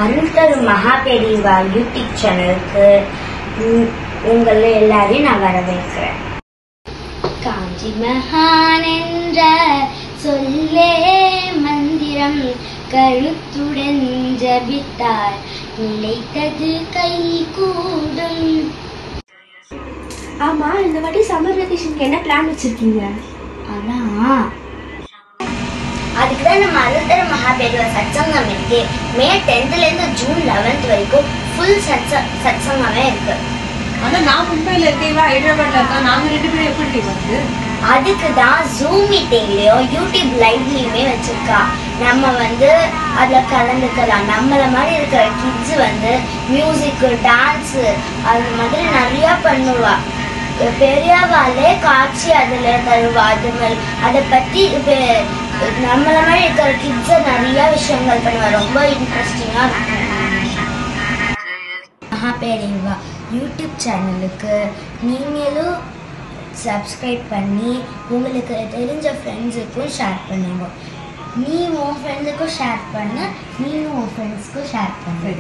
அருள்தரு Maha Periyava YouTube சேனலுக்கு உங்களை எல்லாரையும் நான் வரவேற்கிறேன். காஞ்சி மகான் என்ற சொல்லே மந்திரம் கருத்துடன் ஜபித்தார் நிலைத்தது கை கூடும். ஆமா, இந்த வாட்டி சம்மர் வெக்கேஷனுக்கு என்ன பிளான் வச்சிருக்கீங்க? ஆனா அதுக்குதான் நம்ம அருள்தரு மகாபெரிவா சத்சங்கம் இருக்கு. மே 10th இருந்து ஜூன் 11th வரைக்கும் ஃபுல் சத்சங்கமே இருக்கு. ஆனா நான் மும்பைல இருக்கேன், ஹைதராபாத்ல இருக்கேன். நாங்க 2 பேரும் எப்படி வந்து? அதுக்குதான் ஜூம் மீட்டிங்லயும் யூடியூப் லைவ்லயுமே வச்சிருக்கா. நம்ம அதுல கலந்துக்கலாம். நம்மள மாதிரி இருக்கிற கிட்ஸ் மியூசிக், டான்ஸ் அது மாதிரி நிறைய பண்ணுவா. பெரியவாளே காட்சி அதுல தருவா. அதை பத்தி நம்மள மாதிரி இருக்கிற கிட்ஸ் நிறைய விஷயங்கள் பண்ணுவா. ரொம்ப இன்ட்ரெஸ்டிங்கா இருக்கும். மகாபெரிவா யூடியூப் சேனலுக்கு நீங்களும் சப்ஸ்கிரைப் பண்ணி உங்களுக்கு தெரிஞ்ச ஃப்ரெண்ட்ஸுக்கும் ஷேர் பண்ணுங்க. நீ உன் ஃப்ரெண்ட்ஸுக்கும் ஷேர் பண்ண, நீயும் உன் ஃப்ரெண்ட்ஸ்க்கும் ஷேர் பண்ணு.